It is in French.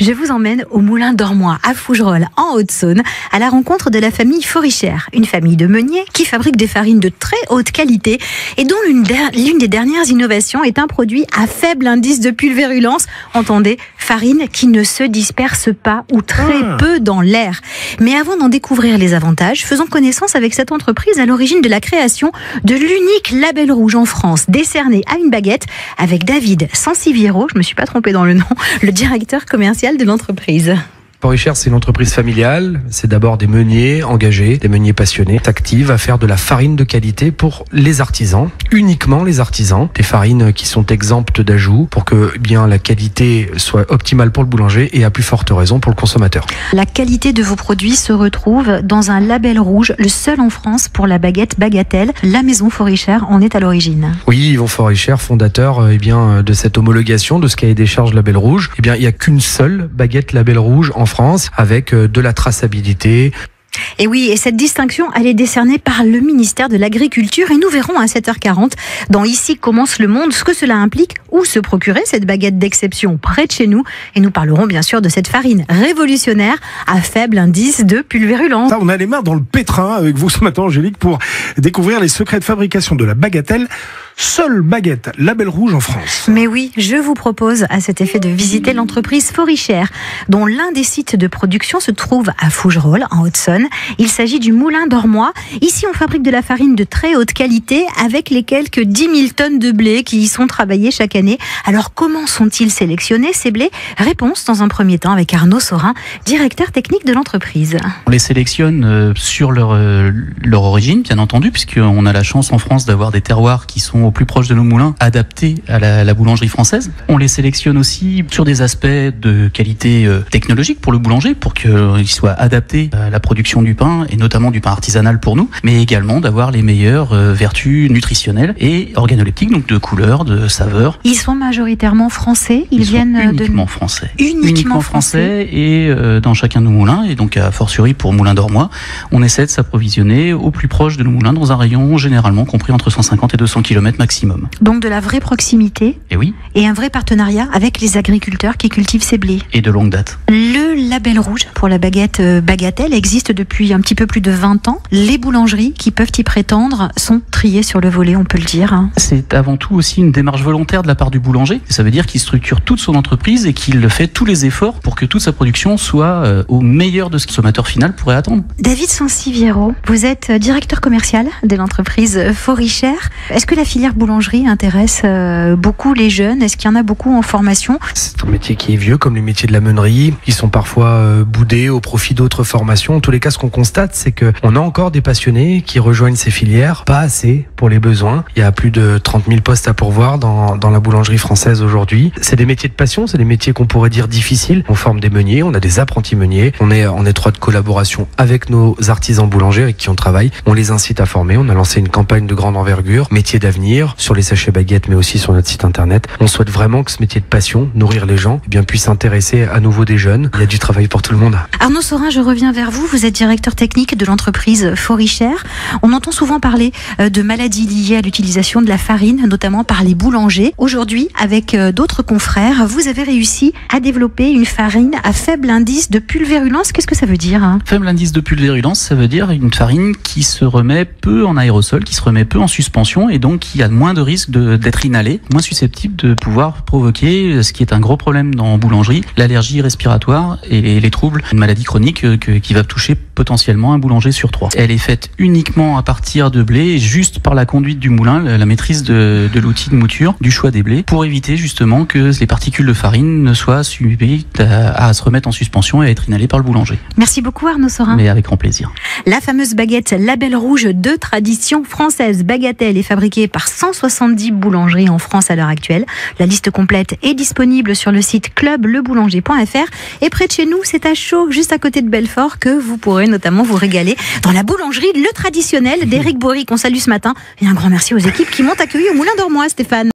Je vous emmène au Moulin d'Ormois, à Fougerolles, en Haute-Saône, à la rencontre de la famille Forichère, une famille de meuniers qui fabrique des farines de très haute qualité et dont l'une des dernières innovations est un produit à faible indice de pulvérulence. Entendez, farine qui ne se disperse pas ou très peu dans l'air. Mais avant d'en découvrir les avantages, faisons connaissance avec cette entreprise à l'origine de la création de l'unique label rouge en France, décerné à une baguette, avec David Sansiviero, je ne me suis pas trompée dans le nom, le directeur commercial de l'entreprise. Forichère, c'est une entreprise familiale. C'est d'abord des meuniers engagés, des meuniers passionnés, s'activent à faire de la farine de qualité pour les artisans, uniquement les artisans. Des farines qui sont exemptes d'ajouts pour que la qualité soit optimale pour le boulanger et à plus forte raison pour le consommateur. La qualité de vos produits se retrouve dans un label rouge, le seul en France pour la baguette Bagatelle. La maison Forichère en est à l'origine. Oui, Yvon Forichère, fondateur de cette homologation de ce cahier des charges label rouge. Il n'y a qu'une seule baguette label rouge en France avec de la traçabilité. Et oui, et cette distinction, elle est décernée par le ministère de l'Agriculture et nous verrons à 7h40 dans Ici commence le monde ce que cela implique, où se procurer cette baguette d'exception près de chez nous, et nous parlerons bien sûr de cette farine révolutionnaire à faible indice de pulvérulence. On a les mains dans le pétrin avec vous ce matin, Angélique, pour découvrir les secrets de fabrication de la bagatelle. Seule baguette label rouge en France. Mais oui, je vous propose à cet effet de visiter l'entreprise Forichère, dont l'un des sites de production se trouve à Fougerolles, en Haute-Saône. Il s'agit du Moulin d'Ormois. Ici, on fabrique de la farine de très haute qualité avec les quelques 10 000 tonnes de blé qui y sont travaillées chaque année. Alors, comment sont-ils sélectionnés, ces blés? Réponse dans un premier temps avec Arnaud Saurin, directeur technique de l'entreprise. On les sélectionne sur leur origine, bien entendu, puisqu'on a la chance en France d'avoir des terroirs qui sont au plus proche de nos moulins, adaptés à la boulangerie française. On les sélectionne aussi sur des aspects de qualité technologique pour le boulanger, pour qu'il soit adapté à la production du pain, et notamment du pain artisanal pour nous, mais également d'avoir les meilleures vertus nutritionnelles et organoleptiques, donc de couleur, de saveur. Ils sont majoritairement français, ils viennent uniquement français. Uniquement français et dans chacun de nos moulins, et donc a fortiori pour Moulin d'Ormois, on essaie de s'approvisionner au plus proche de nos moulins dans un rayon généralement compris entre 150 et 200 km maximum. Donc de la vraie proximité. Et oui. Et un vrai partenariat avec les agriculteurs qui cultivent ces blés. Et de longue date. Le label rouge pour la baguette Bagatelle existe depuis un petit peu plus de 20 ans. Les boulangeries qui peuvent y prétendre sont triées sur le volet, on peut le dire. C'est avant tout aussi une démarche volontaire de la part du boulanger. Ça veut dire qu'il structure toute son entreprise et qu'il fait tous les efforts pour que toute sa production soit au meilleur de ce que le consommateur final pourrait attendre. David Sansiviero, vous êtes directeur commercial de l'entreprise Forichère. Est-ce que la filière boulangerie intéresse beaucoup les jeunes? Est-ce qu'il y en a beaucoup en formation? C'est un métier qui est vieux, comme les métiers de la meunerie. Ils sont parfois boudés au profit d'autres formations. En tous les cas, ce qu'on constate, c'est qu'on a encore des passionnés qui rejoignent ces filières, pas assez pour les besoins. Il y a plus de 30 000 postes à pourvoir dans la boulangerie française aujourd'hui. C'est des métiers de passion, c'est des métiers qu'on pourrait dire difficiles. On forme des meuniers, on a des apprentis meuniers. On est en étroite collaboration avec nos artisans boulangers avec qui on travaille. On les incite à former. On a lancé une campagne de grande envergure, métier d'avenir, sur les sachets baguettes, mais aussi sur notre site internet. On souhaite vraiment que ce métier de passion, nourrir les gens, puisse intéresser à nouveau des jeunes. Il y a du travail pour tout le monde. Arnaud Saurin, je reviens vers vous. Vous êtes directeur technique de l'entreprise Forichère. On entend souvent parler de maladies liées à l'utilisation de la farine, notamment par les boulangers. Aujourd'hui, avec d'autres confrères, vous avez réussi à développer une farine à faible indice de pulvérulence. Qu'est-ce que ça veut dire? Faible indice de pulvérulence, ça veut dire une farine qui se remet peu en aérosol, qui se remet peu en suspension et donc qui a moins de risque d'être inhalée, moins susceptible de pouvoir provoquer ce qui est un gros problème dans boulangerie, l'allergie respiratoire et les troubles, une maladie chronique qui va toucher potentiellement un boulanger sur 3. Elle est faite uniquement à partir de blé, juste par la conduite du moulin, la maîtrise de l'outil de mouture, du choix des blés, pour éviter justement que les particules de farine ne soient subites à se remettre en suspension et à être inhalées par le boulanger. Merci beaucoup Arnaud Saurin. Mais avec grand plaisir. La fameuse baguette label rouge de tradition française Bagatelle est fabriquée par 170 boulangeries en France à l'heure actuelle. La liste complète est disponible sur le site clubleboulanger.fr et près de chez nous, c'est à Chaux, juste à côté de Belfort, que vous pourrez notamment vous régaler dans la boulangerie Le Traditionnel d'Éric Bory qu'on salue ce matin. Et un grand merci aux équipes qui m'ont accueilli au Moulin d'Ormois, Stéphane.